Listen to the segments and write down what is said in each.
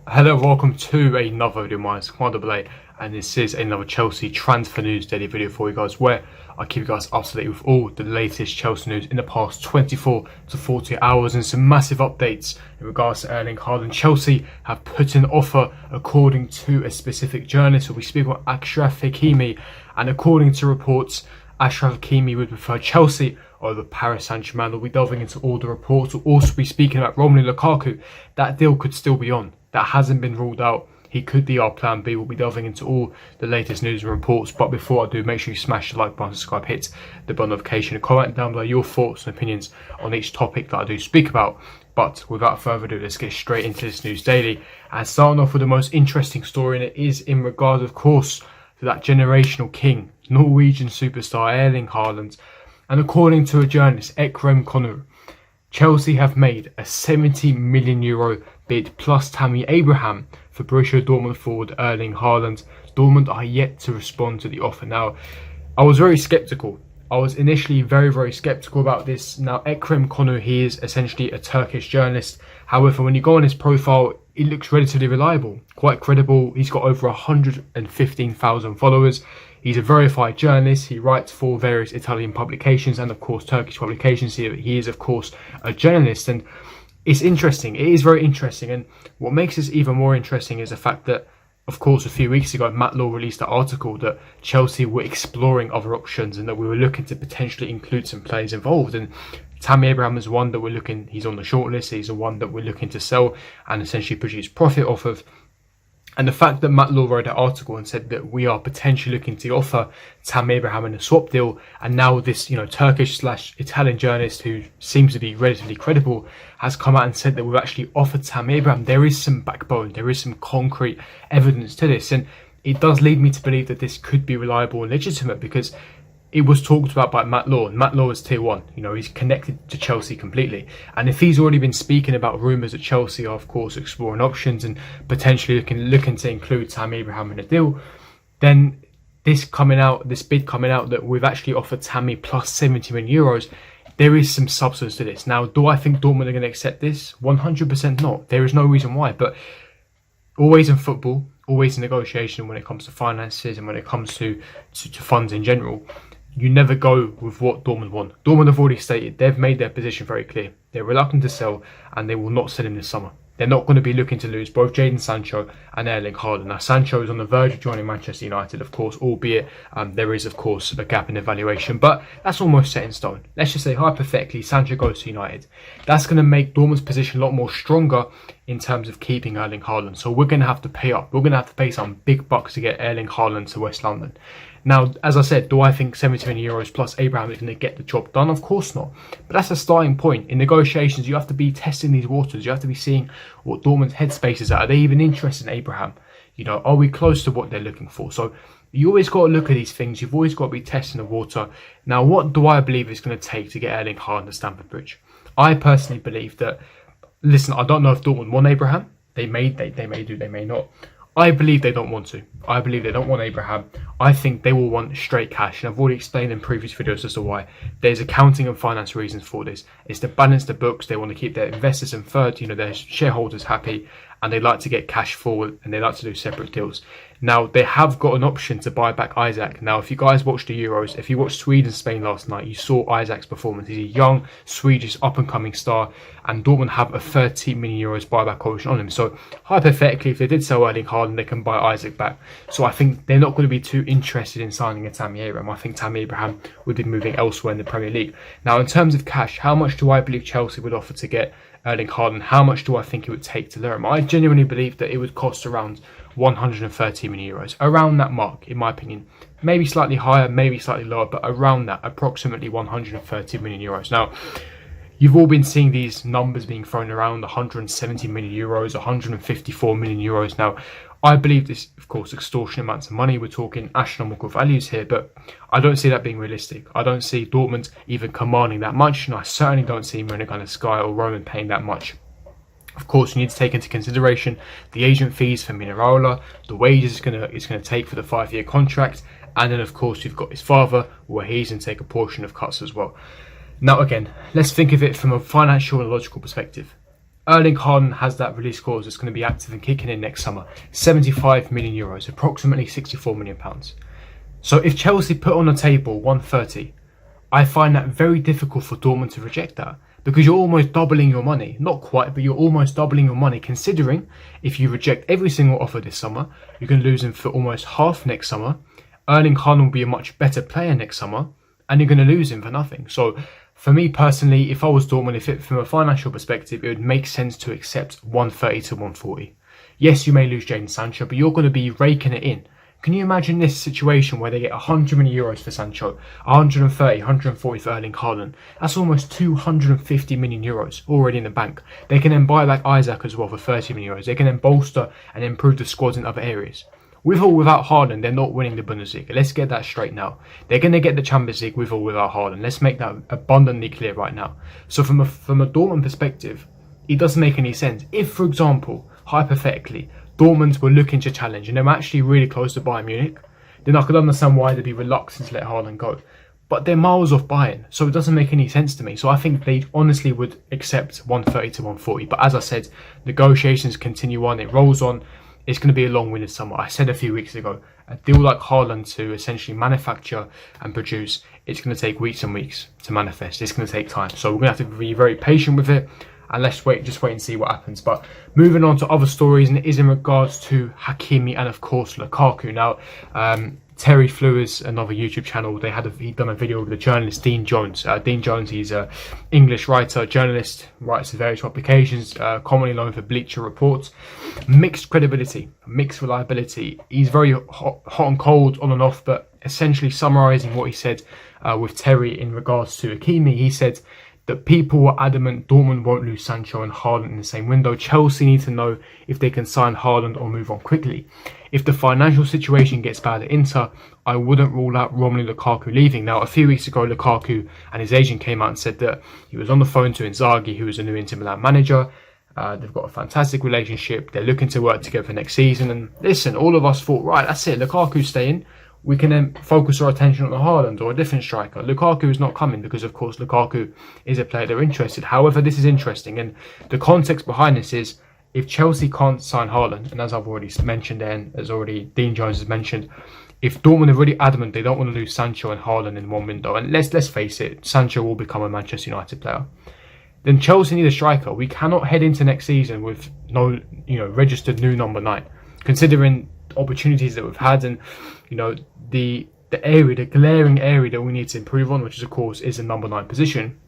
Hello, welcome to another video of mine, it's Kemal AA, and this is another Chelsea transfer news daily video for you guys, where I keep you guys up to date with all the latest Chelsea news in the past 24 to 48 hours, and some massive updates in regards to Erling Haaland. Chelsea have put an offer according to a specific journalist. So we speak about Achraf Hakimi, and according to reports, Achraf Hakimi would prefer Chelsea over Paris Saint-Germain. We'll be delving into all the reports. We'll also be speaking about Romelu Lukaku. That deal could still be on. That hasn't been ruled out. He could be our plan B. We'll be delving into all the latest news and reports. But before I do, make sure you smash the like button, subscribe, hit the bell notification, and comment down below your thoughts and opinions on each topic that I do speak about. But without further ado, let's get straight into this news daily. And starting off with the most interesting story, and it is in regards, of course, to that generational king, Norwegian superstar Erling Haaland. And according to a journalist, Ekrem Konur, Chelsea have made a €70 million bid plus Tammy Abraham for Borussia Dortmund forward Erling Haaland. Dortmund are yet to respond to the offer. Now, I was very sceptical. I was initially very sceptical about this. Now, Ekrem Konur, he is essentially a Turkish journalist. However, when you go on his profile, it looks relatively reliable, quite credible. He's got over 115,000 followers. He's a verified journalist. He writes for various Italian publications and, of course, Turkish publications. He is, of course, a journalist. And it's interesting. It is very interesting. And what makes this even more interesting is the fact that, of course, a few weeks ago, Matt Law released an article that Chelsea were exploring other options and that we were looking to potentially include some players involved. And Tammy Abraham is one that we're looking, he's on the shortlist. He's the one that we're looking to sell and essentially produce profit off of. And the fact that Matt Law wrote an article and said that we are potentially looking to offer Tammy Abraham in a swap deal, and now this, Turkish/Italian journalist who seems to be relatively credible has come out and said that we've actually offered Tammy Abraham, there is some backbone, there is some concrete evidence to this, and it does lead me to believe that this could be reliable and legitimate, because it was talked about by Matt Law, and Matt Law is tier one. He's connected to Chelsea completely. And if he's already been speaking about rumours that Chelsea are, of course, exploring options and potentially looking to include Tammy Abraham in a deal, then this bid coming out that we've actually offered Tammy plus €70 million, there is some substance to this. Now, do I think Dortmund are going to accept this? 100% not. There is no reason why. But always in football, always in negotiation when it comes to finances and when it comes to funds in general, you never go with what Dortmund want. Dortmund have already stated, they've made their position very clear. They're reluctant to sell and they will not sell him this summer. They're not going to be looking to lose both Jadon Sancho and Erling Haaland. Now, Sancho is on the verge of joining Manchester United, of course, albeit there is, of course, a gap in evaluation. But that's almost set in stone. Let's just say, hypothetically, Sancho goes to United. That's going to make Dortmund's position a lot more stronger in terms of keeping Erling Haaland. So we're going to have to pay up. We're going to have to pay some big bucks to get Erling Haaland to West London. Now, as I said, do I think €70 million plus Abraham is going to get the job done? Of course not. But that's a starting point. In negotiations, you have to be testing these waters. You have to be seeing what Dortmund's headspace is at. Are they even interested in Abraham? Are we close to what they're looking for? So you always got to look at these things. You've always got to be testing the water. Now, what do I believe it's going to take to get Erling Haaland to Stamford Bridge? I personally believe that, listen, I don't know if Dortmund want Abraham. They may do, they may not. I believe they don't want to. I believe they don't want Abraham. I think they will want straight cash. And I've already explained in previous videos as to why. There's accounting and finance reasons for this. It's to balance the books. They want to keep their investors and their shareholders happy. And they like to get cash forward and they like to do separate deals. Now, they have got an option to buy back Isaac. Now, if you guys watched the Euros, if you watched Sweden-Spain last night, you saw Isaac's performance. He's a young, Swedish, up-and-coming star, and Dortmund have a €30 million buyback option on him. So, hypothetically, if they did sell Erling Haaland, they can buy Isaac back. So, I think they're not going to be too interested in signing a Tammy Abraham. I think Tammy Abraham would be moving elsewhere in the Premier League. Now, in terms of cash, how much do I believe Chelsea would offer to get Erling Haaland? How much do I think it would take to lure him? I genuinely believe that it would cost around €130 million, around that mark, in my opinion. Maybe slightly higher, maybe slightly lower, but around that, approximately €130 million. Now, you've all been seeing these numbers being thrown around, €170 million, €154 million. Now, I believe this, of course, extortionate amounts of money. We're talking astronomical values here, but I don't see that being realistic. I don't see Dortmund even commanding that much, and I certainly don't see Monaco Sky or Roman paying that much. Of course, you need to take into consideration the agent fees for Mineraula, the wages it's going to take for the 5-year contract, and then, of course, you've got his father, where he's going to take a portion of cuts as well. Now, again, let's think of it from a financial and logical perspective. Erling Haaland has that release clause that's going to be active and kicking in next summer. 75 million euros, approximately 64 million pounds. So if Chelsea put on the table 130, I find that very difficult for Dortmund to reject that, because you're almost doubling your money. Not quite, but you're almost doubling your money, considering if you reject every single offer this summer, you're going to lose him for almost half next summer. Erling Haaland will be a much better player next summer, and you're going to lose him for nothing. So for me personally, if I was Dortmund, from a financial perspective, it would make sense to accept 130 to 140. Yes, you may lose Jadon Sancho, but you're going to be raking it in. Can you imagine this situation where they get 100 million euros for Sancho, 130, 140 for Erling Haaland? That's almost 250 million euros already in the bank. They can then buy back Isaac as well for 30 million euros. They can then bolster and improve the squads in other areas. With or without Haaland, they're not winning the Bundesliga. Let's get that straight now. They're going to get the Champions League with or without Haaland. Let's make that abundantly clear right now. So from a Dortmund perspective, it doesn't make any sense. If, for example, hypothetically, Dortmund were looking to challenge and they were actually really close to Bayern Munich, then I could understand why they'd be reluctant to let Haaland go. But they're miles off Bayern, so it doesn't make any sense to me. So I think they honestly would accept 130 to 140. But as I said, negotiations continue on, it rolls on. It's going to be a long-winded summer. I said a few weeks ago, a deal like Haaland to essentially manufacture and produce, it's going to take weeks and weeks to manifest. It's going to take time. So we're going to have to be very patient with it. And let's wait and see what happens. But moving on to other stories, and it is in regards to Hakimi and of course Lukaku. Now, Terry Flewers, another YouTube channel, he'd done a video with the journalist Dean Jones. Dean Jones, he's an English writer, journalist, writes for various publications, commonly known for Bleacher Reports. Mixed credibility, mixed reliability. He's very hot and cold, on and off, but essentially summarising what he said with Terry in regards to Hakimi, he said that people were adamant Dortmund won't lose Sancho and Haaland in the same window. Chelsea need to know if they can sign Haaland or move on quickly. If the financial situation gets bad at Inter, I wouldn't rule out Romelu Lukaku leaving. Now, a few weeks ago, Lukaku and his agent came out and said that he was on the phone to Inzaghi, who is a new Inter Milan manager. They've got a fantastic relationship. They're looking to work together for next season. And listen, all of us thought, right, that's it. Lukaku's staying. We can then focus our attention on a Haaland or a different striker. Lukaku is not coming because, of course, Lukaku is a player they're interested. However, this is interesting. And the context behind this is, if Chelsea can't sign Haaland, and as I've already mentioned and as already Dean Jones has mentioned, if Dortmund are really adamant they don't want to lose Sancho and Haaland in one window, and let's face it, Sancho will become a Manchester United player, then Chelsea need a striker. We cannot head into next season with no, registered new number 9, considering opportunities that we've had and, the glaring area that we need to improve on, which is, of course, is the number 9 position.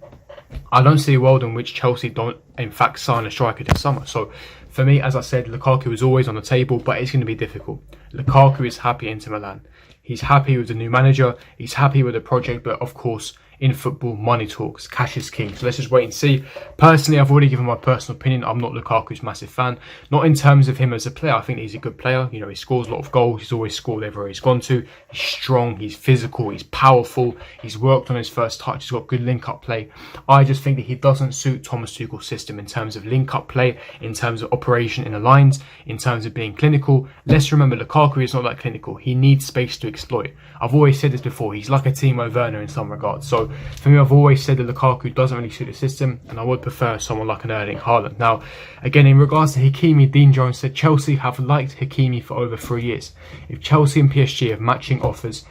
I don't see a world in which Chelsea don't, in fact, sign a striker this summer. So, for me, as I said, Lukaku is always on the table, but it's going to be difficult. Lukaku is happy in Inter Milan. He's happy with the new manager. He's happy with the project, but of course, in football, money talks, cash is king. So let's just wait and see. Personally, I've already given my personal opinion. I'm not Lukaku's massive fan. Not in terms of him as a player. I think he's a good player. He scores a lot of goals. He's always scored everywhere he's gone to. He's strong. He's physical. He's powerful. He's worked on his first touch. He's got good link-up play. I just think that he doesn't suit Thomas Tuchel's system in terms of link-up play, in terms of operation in the lines, in terms of being clinical. Let's remember, Lukaku is not that clinical. He needs space to exploit. I've always said this before. He's like a Timo Werner in some regards. So for me, I've always said that Lukaku doesn't really suit the system, and I would prefer someone like an Erling Haaland. Now, again, in regards to Hakimi, Dean Jones said Chelsea have liked Hakimi for over 3 years. If Chelsea and PSG have matching offers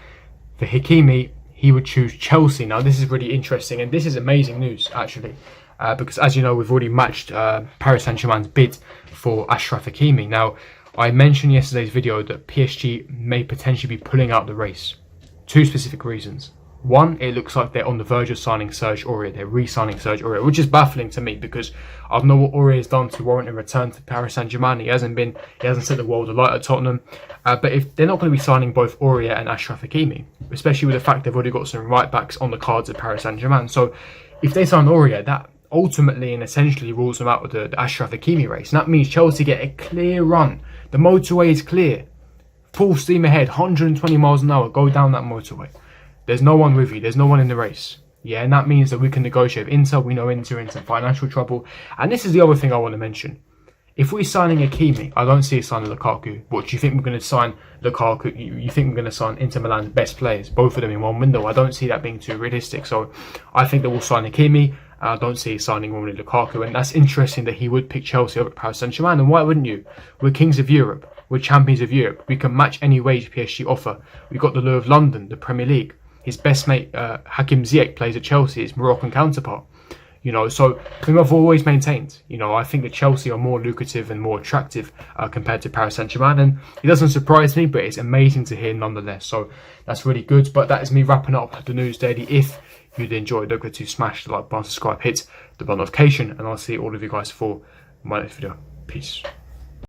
for Hakimi, he would choose Chelsea. Now, this is really interesting, and this is amazing news, actually, because as you know, we've already matched Paris Saint-Germain's bid for Achraf Hakimi. Now, I mentioned in yesterday's video that PSG may potentially be pulling out the race. 2 specific reasons. One, it looks like they're on the verge of signing Serge Aurier. They're re-signing Serge Aurier, which is baffling to me because I know what Aurier has done to warrant a return to Paris Saint-Germain. He hasn't set the world alight at Tottenham. But if they're not going to be signing both Aurier and Achraf Hakimi, especially with the fact they've already got some right backs on the cards at Paris Saint-Germain. So if they sign Aurier, that ultimately and essentially rules them out with the Achraf Hakimi race. And that means Chelsea get a clear run. The motorway is clear. Full steam ahead, 120 miles an hour. Go down that motorway. There's no one with you. There's no one in the race. Yeah, and that means that we can negotiate with Inter. We know Inter in some financial trouble. And this is the other thing I want to mention. If we're signing Hakimi, I don't see us signing Lukaku. What, do you think we're going to sign Lukaku? You think we're going to sign Inter Milan's best players, both of them in one window? I don't see that being too realistic. So I think that we'll sign Hakimi. and I don't see he signing Romelu Lukaku. And that's interesting that he would pick Chelsea over Paris Saint-Germain. And why wouldn't you? We're kings of Europe. We're champions of Europe. We can match any wage PSG offer. We've got the lure of London, the Premier League. His best mate, Hakim Ziyech, plays at Chelsea, his Moroccan counterpart. So thing I've always maintained, I think that Chelsea are more lucrative and more attractive compared to Paris Saint-Germain, and it doesn't surprise me, but it's amazing to hear nonetheless. So that's really good. But that is me wrapping up the News Daily. If you'd enjoyed, don't forget to smash the like button, subscribe, hit the bell notification, and I'll see all of you guys for my next video. Peace.